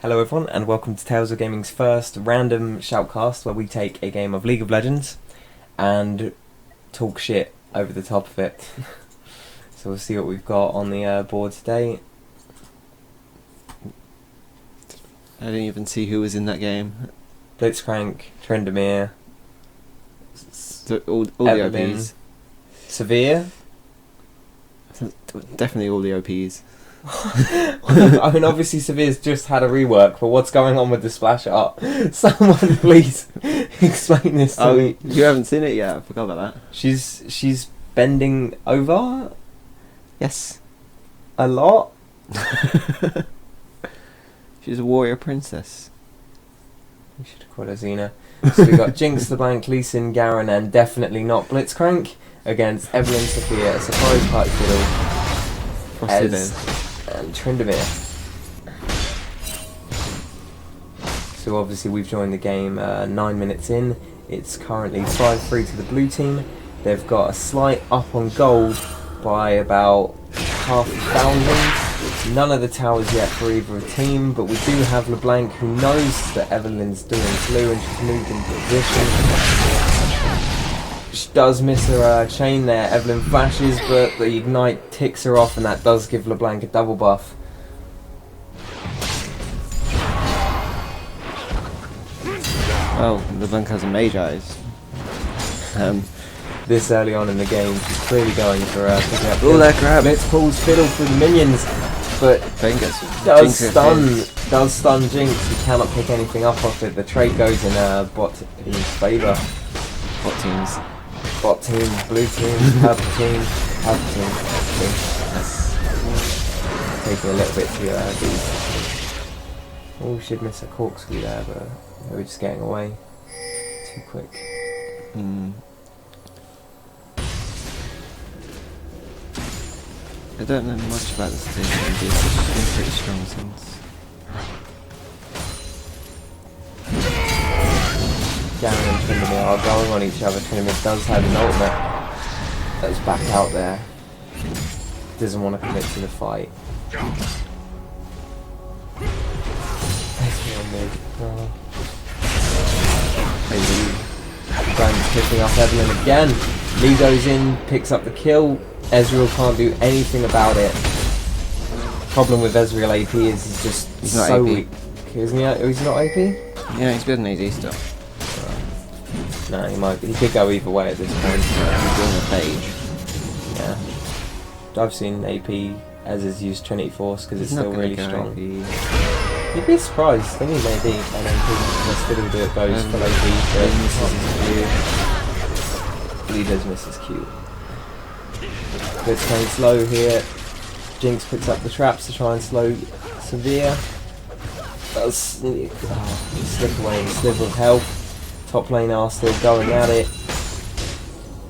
Hello everyone and welcome to Talezgaming's first random shoutcast where we take a game of League of Legends and talk shit over the top of it. So we'll see what we've got on the board today. I didn't even see who was in that game. Blitzcrank, Trendemir, All the OPs. Severe. Definitely all the OPs. I mean, obviously Severe's just had a rework, but what's going on with the splash art? Someone please explain this to me. You haven't seen it yet? I forgot about that. She's bending over Yes. a lot. She's a warrior princess. We should have called her Xena. So we've got Jinx, the Blank, Lee Sin, Garen, and definitely not Blitzcrank against Evelyn, Sophia, Surprise Party Fiddle, and Trendemir. So obviously we've joined the game 9 minutes in. It's currently 5-3 to the blue team. They've got a slight up on gold by about 5,000. None of the towers yet for either team, but we do have LeBlanc who knows that Evelyn's doing blue and she's moved into position. She does miss her chain there. Evelyn flashes, but the ignite ticks her off, and that does give LeBlanc a double buff. Oh, LeBlanc has a mage eyes. This early on in the game, she's clearly going for picking up. All that crap. Let's pulls Fiddle through the minions, but does stun Jinx. He cannot pick anything up off it. The trade goes in bot team's favour. Bot team, blue team, purple team. Yes. Taking a little bit to these. Oh, she'd miss a corkscrew there, but they were just getting away too quick. I don't know much about this team, but it's been pretty strong since. Garen and Trendemir are going on each other. Trendemir does have an ultimate that's back out there. Doesn't want to commit to the fight. Gran's picking up Evelyn again. Lee goes in, picks up the kill. Ezreal can't do anything about it. Problem with Ezreal AP is he's just so weak. Isn't he? He's not AP? Yeah, he's good in AD stuff. No, he might be. He could go either way at this point. He's doing a page. Yeah. I've seen AP as is used Trinity Force because it's still really strong. AP. You'd be surprised. I think he may be an AP. Let's fiddle do it goes full AP. Lee does miss his Q. It's going slow here. Jinx picks up the traps to try and slow Severe. Does slip away in a sliver of health. Top lane are still going at it.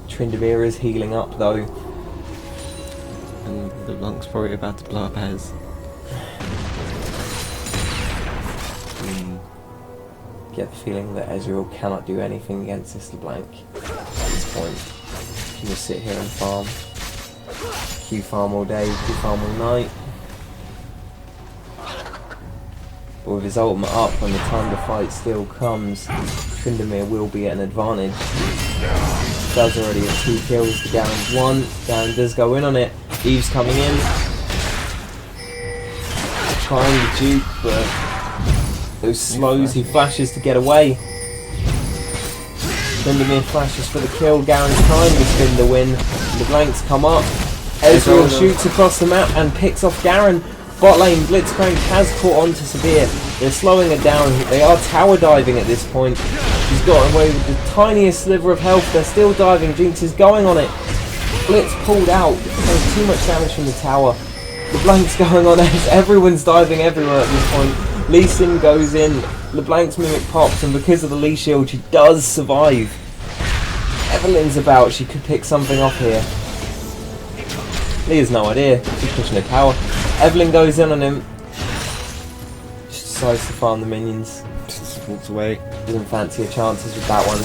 Trendemir is healing up though. And the LeBlanc's probably about to blow up Ez. Get the feeling that Ezreal cannot do anything against this LeBlanc at this point. He can just sit here and farm. Q farm all day, Q farm all night. But with his ultimate up, when the time to fight still comes, Trendemir will be at an advantage. Does already have 2 kills to Garen's 1. Garen does go in on it. Eve's coming in. Trying to dupe, but those slows, he flashes to get away. Trendemir flashes for the kill. Garen's trying to spin the win. The blanks come up. Ezreal shoots across the map and picks off Garen. Bot lane, Blitzcrank has caught on to Severe. They're slowing her down. They are tower diving at this point. She's got away with the tiniest sliver of health. They're still diving. Jinx is going on it. Blitz pulled out. There's too much damage from the tower. The blank's going on edge. Everyone's diving everywhere at this point. Lee Sin goes in. LeBlanc's mimic pops, and because of the Lee shield, she does survive. Evelyn's about. She could pick something off here. Lee has no idea. She's pushing a tower. Evelyn goes in on him. Just decides to farm the minions. Just walks away. Doesn't fancy her chances with that one.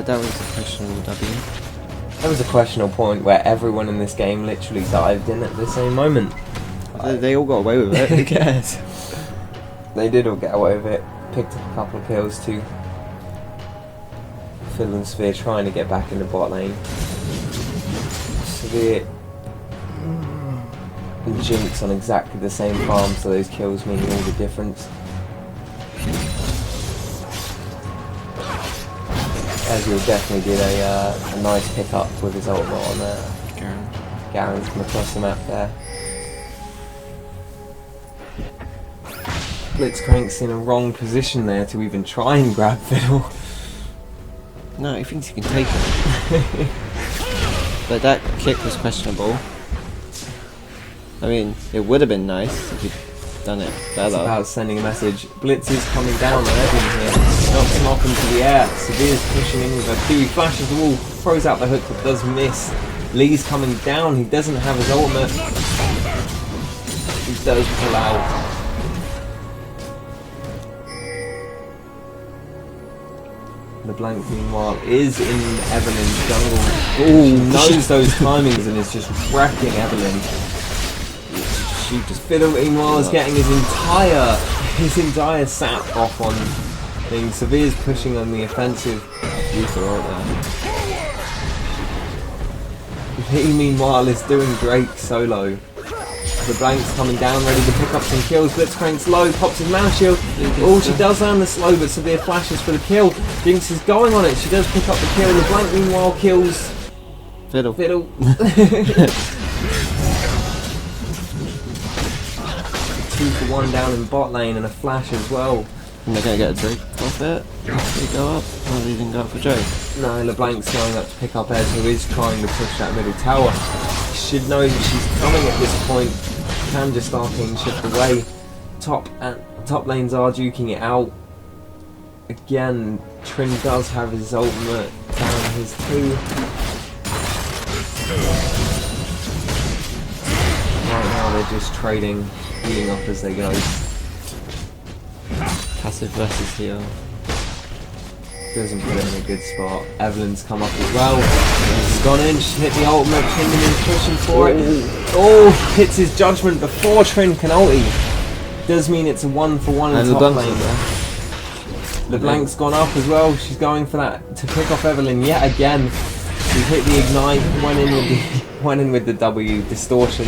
That was a questionable W. That was a questionable point where everyone in this game literally dived in at the same moment. They all got away with it. Who cares? They did all get away with it. Picked up a couple of kills too. Fiddle and Sphere trying to get back in the bot lane. Sphere and Jinx on exactly the same farm, so those kills meaning all the difference. Ezreal definitely did a nice pick up with his ultimate on there. Garen's come across the map there. Blitzcrank's in a wrong position there to even try and grab Fiddle. No, he thinks he can take it. But that kick was questionable. I mean, it would have been nice if he'd done it better. It's about sending a message. Blitz is coming down on Edwin here. Knocks him off into the air. Severe's pushing in with a Q. He flashes the wall, throws out the hook but does miss. Lee's coming down. He doesn't have his ultimate. He does pull out. LeBlanc, meanwhile, is in Evelyn's jungle. He knows those timings and is just wrecking Evelyn. Fiddle, meanwhile, is getting his entire sap off on things. Severe's pushing on the offensive. He, meanwhile, is doing Drake solo. LeBlanc's coming down, ready to pick up some kills. Blitzcrank's low, pops his mana shield. Oh, she does land the slow, but Severe flashes for the kill. Jinx is going on it. She does pick up the kill. LeBlanc, meanwhile, kills Fiddle. 2-for-1 down in bot lane and a flash as well. And they're going to get a Drake off it. They go up. Oh, they didn't go up for Drake. No, LeBlanc's going up to pick up Ez, who is trying to push that middle tower. Should know that she's coming at this point. Can just arcane shift away. Top lanes are duking it out. Again, Trin does have his ultimate down his 2. Right now they're just trading, healing up as they go. Passive versus heal. Doesn't put him in a good spot. Evelyn's come up as well. She's gone in, she's hit the ultimate, Trin is pushing for it. Oh, hits his judgment before Trin can ulti. Does mean it's a 1-for-1 in top lane. LeBlanc's gone up as well, she's going for that to pick off Evelyn yet again. She's hit the ignite, went in with the W, distortion,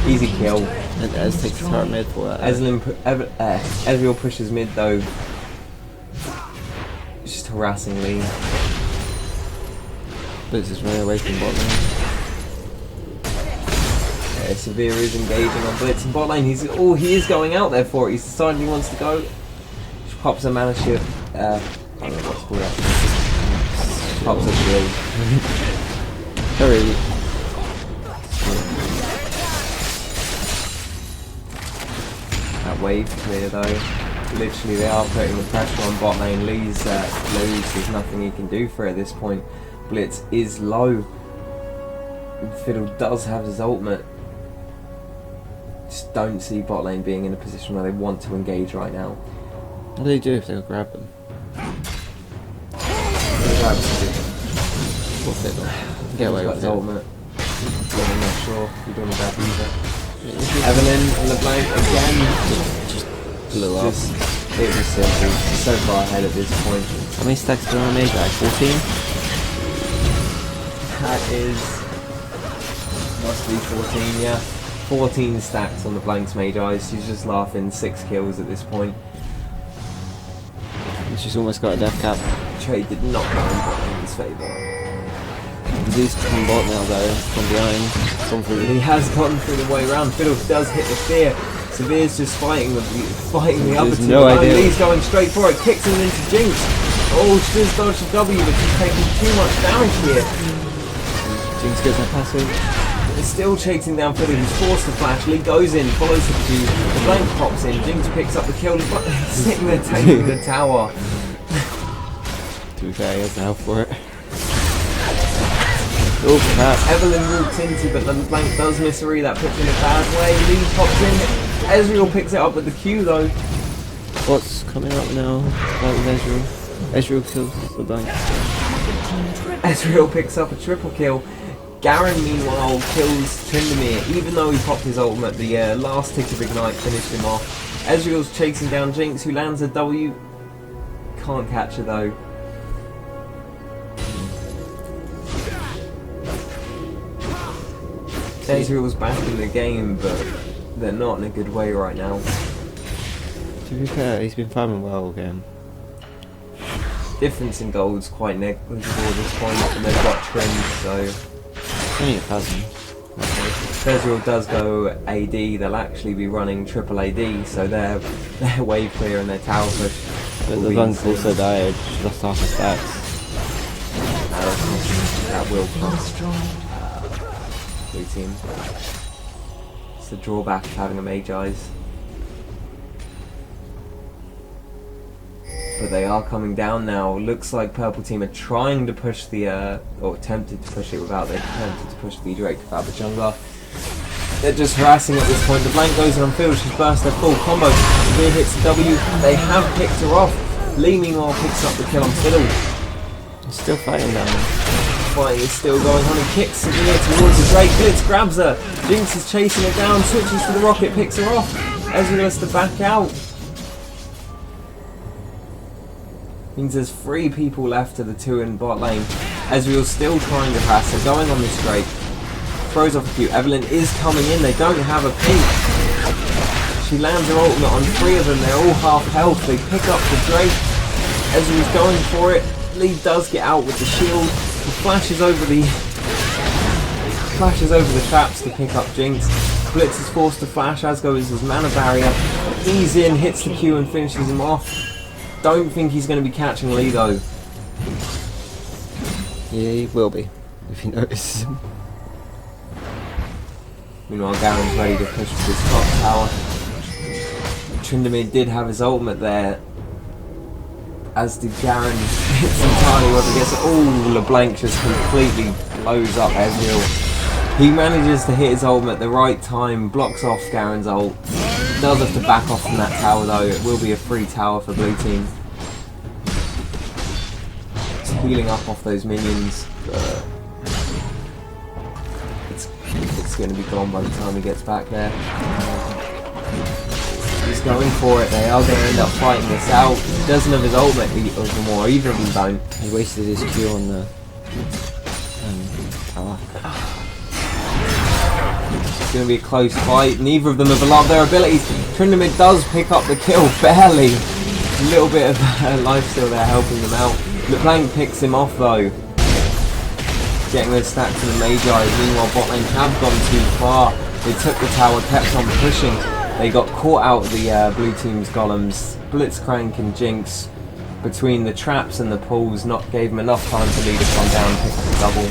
easy kill. And Ez takes the turret mid for that. Ezreal pushes mid though. Just harassing Lee. Blitz is running away from bot lane. Yeah, Severe is engaging on Blitz in bot lane. He is going out there for it. He's decided he wants to go. She pops a mana shield. I don't know what's called that. Pops a shield. Very. That wave clear though. Literally they are putting the pressure on bot lane. Lee's loose, there's nothing he can do for it at this point. Blitz is low. Fiddle does have his ultimate. Just don't see bot lane being in a position where they want to engage right now. What do they do if they grab them? What Fiddle? Get away with his it. ultimate. I'm not sure if you're doing grab either. Evelyn and LeBlanc again. Blew up. It was simple. So far ahead at this point. How many stacks do I make? Like 14? That is... must be 14, yeah. 14 stacks on the Blank's Mage Eyes. She's just laughing. 6 kills at this point. And she's almost got a death cap. Trade did not go in bot lane's favour. He's come bot now though, from behind. He has gotten through the way around. Fiddle does hit the spear. Severe's just fighting the other two. No idea. Lee's going straight for it, kicks him into Jinx. Oh, she does dodge the W, but she's taking too much damage here. Jinx gets her passive. It's still chasing down Fiddle, who's forced to flash. Lee goes in, follows the Q. The Blank pops in, Jinx picks up the kill. Sitting there taking the tower. To be fair, he has the health for it. Oh crap. Evelyn walks into, but the Blank does miss her. That puts in a bad way. Lee pops in. Ezreal picks it up with the Q though. What's coming up now? That was Ezreal. Ezreal kills the Blank. Ezreal picks up a triple kill. Garen, meanwhile, kills Tryndamere, even though he popped his ultimate. The last tick of Ignite finished him off. Ezreal's chasing down Jinx, who lands a W. Can't catch her though. Ezreal's back in the game, but they're not in a good way right now. To be fair, he's been farming well again. Difference in gold's quite negligible at this point, and they've got trimmed, so... Only a cousin. If Ezreal does go AD, they'll actually be running triple AD, so their wave clear and their tower push. But the Lunk also died, she lost half her stats. That will cost blue team. It's the drawback of having a mage eyes. But they are coming down now. Looks like purple team are trying to push the, or attempted to push it without, they attempted to push the Drake without the jungler. They're just harassing at this point. The blank goes on field, she's burst their full combo. Severe hits the W, they have picked her off. Lee meanwhile picks up the kill on Fiddle. He's still fighting down there. Fighting is still going on, he kicks Severe towards the Drake, Blitz grabs her. Jinx is chasing her down, switches to the rocket, picks her off. Ezreal has to back out. Means there's 3 people left to the 2 in bot lane. Ezreal's still trying to pass, they're going on this Drake. Throws off a few. Evelyn is coming in, they don't have a pink. She lands her ultimate on 3 of them, they're all half health. They pick up the Drake. Ezreal's going for it. Lee does get out with the shield. He flashes over the traps to pick up Jinx. Blitz is forced to flash, as goes his mana barrier. He's in, hits the Q and finishes him off. Don't think he's going to be catching Lee though. Yeah, he will be, if you notice. Meanwhile, Garen's ready to push for this top tower. Tryndamere did have his ultimate there, as did Garen. It's entirely what I guess. Oh, LeBlanc just completely blows up Ezreal. He manages to hit his ultimate at the right time, blocks off Garen's ult. Does have to back off from that tower though. It will be a free tower for blue team. It's healing up off those minions, but it's going to be gone by the time he gets back there. He's going for it. They are going to end up fighting this out. He doesn't have his ultimate anymore. Either of them don't. He wasted his Q on the tower. It's going to be a close fight. Neither of them have a lot of their abilities. Tryndamere does pick up the kill, barely. A little bit of life still there helping them out. LeBlanc picks him off though. Getting those stacks to the Magi. Meanwhile, bot lane have gone too far. They took the tower, kept on pushing. They got caught out of the blue team's golems. Blitzcrank and Jinx, between the traps and the pulls, gave him enough time for Lee to come down and pick up the double.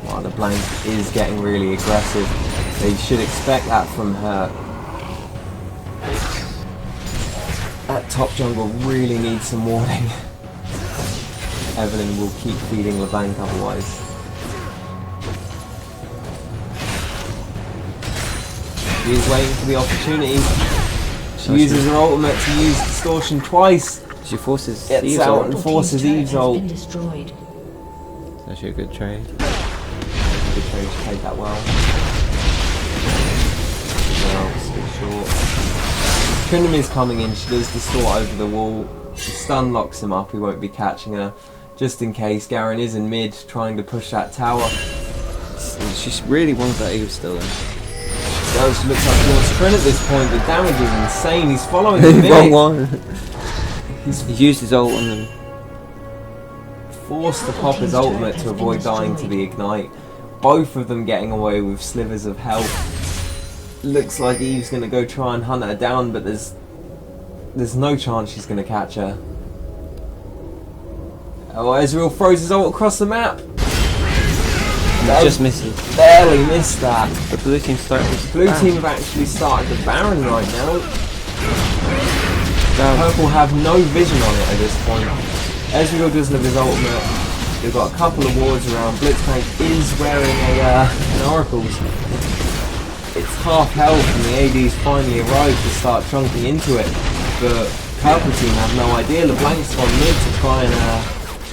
Wow, the blank is getting really aggressive. They should expect that from her. That top jungle really needs some warning. Evelyn will keep feeding LeBlanc otherwise. She is waiting for the opportunity. She uses her ultimate to use distortion twice. She forces Gets Eve's out ult. and forces Eve's ult. It's actually a good trade. Good trade, she played that well. Well, still short. Tryndamere's coming in, she does distort over the wall. The stun locks him up, he won't be catching her. Just in case, Garen is in mid, trying to push that tower. She really wants that Eve still in. She looks like she wants Tryn at this point, the damage is insane, he's following the Wrong one. He's He used his ult on them. forced to pop his ultimate to avoid dying to the ignite. Both of them getting away with slivers of health. Looks like Eve's going to go try and hunt her down, but there's no chance she's going to catch her. Oh, Ezreal throws his ult across the map. Just misses. Barely missed that. The blue team started. Blue team have actually started the Baron right now. Down. Purple have no vision on it at this point. Ezreal doesn't have his ultimate. They've got a couple of wards around. Blitzcrank is wearing an Oracle's. It's half health and the AD's finally arrived to start chunking into it. But Purple team have no idea. LeBlanc's gone mid to try and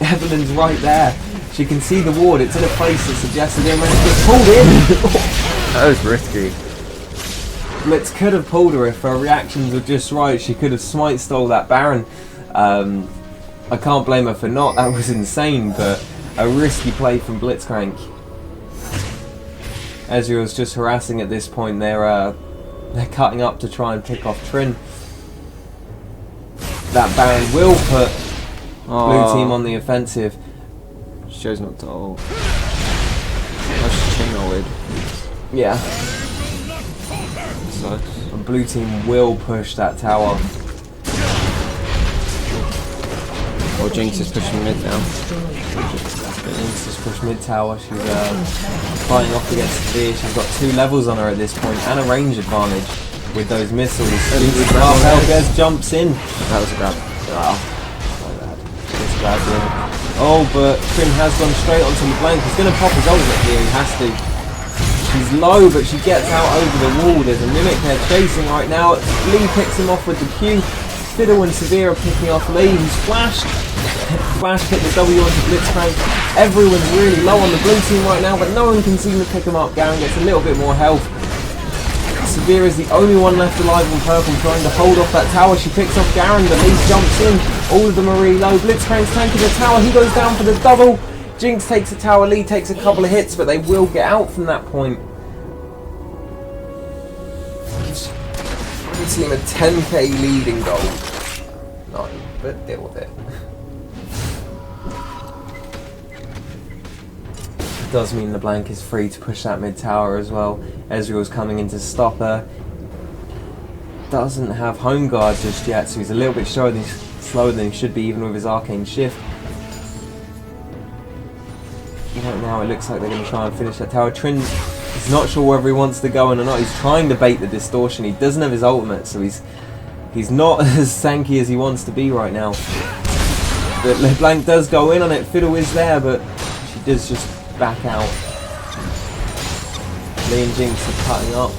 Evelyn's right there. She can see the ward, it's in a place that suggests that managed to get pulled in. That was risky. Blitz could have pulled her if her reactions were just right. She could have smite stole that Baron. I can't blame her for not, that was insane, but a risky play from Blitzcrank. Ezreal's just harassing at this point. They're cutting up to try and pick off Trin. That Baron will put blue team on the offensive. Shows not to ult. That's chain ulted. Yeah. Sucks. And blue team will push that tower. Or Jinx is pushing mid now. Jinx just pushed mid tower. She's fighting off against Severe. She's got 2 levels on her at this point and a range advantage with those missiles. Jinx jumps in. That was a grab. Oh, so bad. Just grabbed in. Oh, but Trin has gone straight onto LeBlanc. He's going to pop his ultimate here. He has to. She's low, but she gets out over the wall. There's a Mimic there chasing right now. Lee picks him off with the Q. Fiddle and Severe are picking off Lee, who's flashed. Flash hit the W onto Blitzcrank. Everyone's really low on the blue team right now, but no one can seem to pick him up. Garen gets a little bit more health. Severe is the only one left alive on purple, trying to hold off that tower. She picks off Garen, but Lee jumps in. All of them are really low. Blitzcrank's tanking the tower. He goes down for the double. Jinx takes the tower. Lee takes a couple of hits, but they will get out from that point. Blue team a 10k lead in gold. No, but deal with it. It does mean LeBlanc is free to push that mid tower as well. Ezreal's coming in to stop her. Doesn't have home guard just yet, so he's a little bit slower than he should be, even with his arcane shift. Right now it looks like they're going to try and finish that tower. Trin is not sure whether he wants to go in or not. He's trying to bait the distortion. He doesn't have his ultimate, so he's not as tanky as he wants to be right now. But LeBlanc does go in on it. Fiddle is there, but she does just back out. Lee and Jinx are cutting up.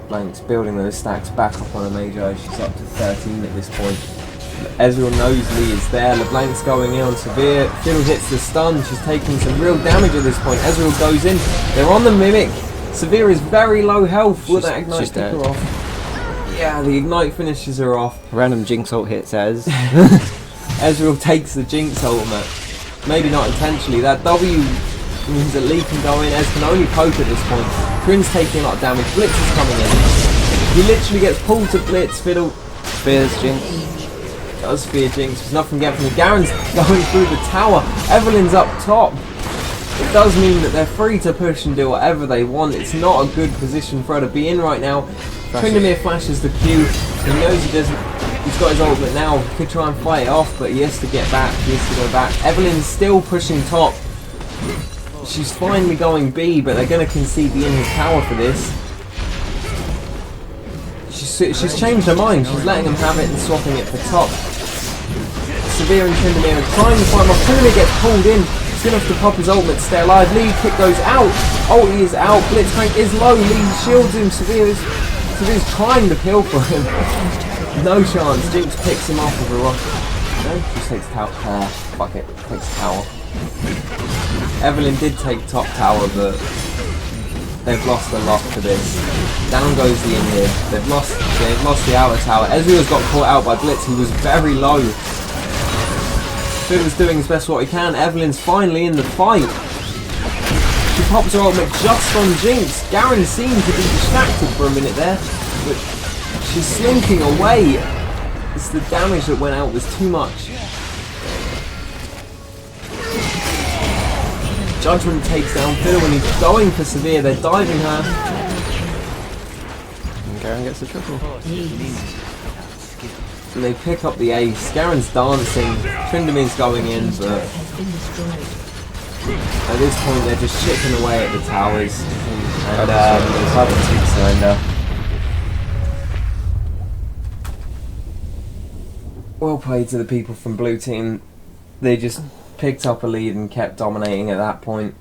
Blank's building those stacks back up on a Magi. She's up to 13 at this point. Ezreal knows Lee is there. LeBlanc's going in on Severe. Fiddle hits the stun. She's taking some real damage at this point. Ezreal goes in. They're on the Mimic. Severe is very low health. Will that Ignite pick her off? Yeah, the Ignite finishes her off. Random Jinx ult hits Ez. Ezreal takes the Jinx ultimate. Maybe not intentionally. That W means that Lee can go in. Ez can only poke at this point. Trin's taking a lot of damage. Blitz is coming in. He literally gets pulled to Blitz. Fiddle Spears Jinx. does fear Jinx. There's nothing getting from him. Garen's going through the tower. Evelyn's up top. It does mean that they're free to push and do whatever they want. It's not a good position for her to be in right now. Tryndamere flashes the Q. He knows he doesn't. He's got his ultimate now. He could try and fight it off, but he has to get back. He has to go back. Evelyn's still pushing top. She's finally going B, but they're going to concede the in-his tower for this. She's changed her mind. She's letting him have it and swapping it for top. Severe and Tryndamere are trying to fight him off. Tryndamere gets pulled in. He's going to have to pop his ultimate to stay alive. Lee kick goes out. Ulti is out. Blitzcrank is low. Lee shields him. Severe's trying to kill for him. No chance. Jinx picks him off with a rocket. No, just takes tower. Fuck it. Takes tower. Evelyn did take top tower, but they've lost a lot to this. Down goes the in-here. They've lost the outer tower. Ezreal's got caught out by Blitz. He was very low. Fiddle's doing his best what he can. Evelyn's finally in the fight. She pops her ultimate just on Jinx. Garen seemed to be distracted for a minute there, but she's slinking away. It's the damage that went out was too much. Judgment takes down Fiddle when he's going for Severe. They're diving her. And Garen gets the triple. And they pick up the ace. Garen's dancing. Tryndamere's going in, but at this point they're just chipping away at the towers. And it's hard to surrender. Well played to the people from blue team. They just picked up a lead and kept dominating at that point.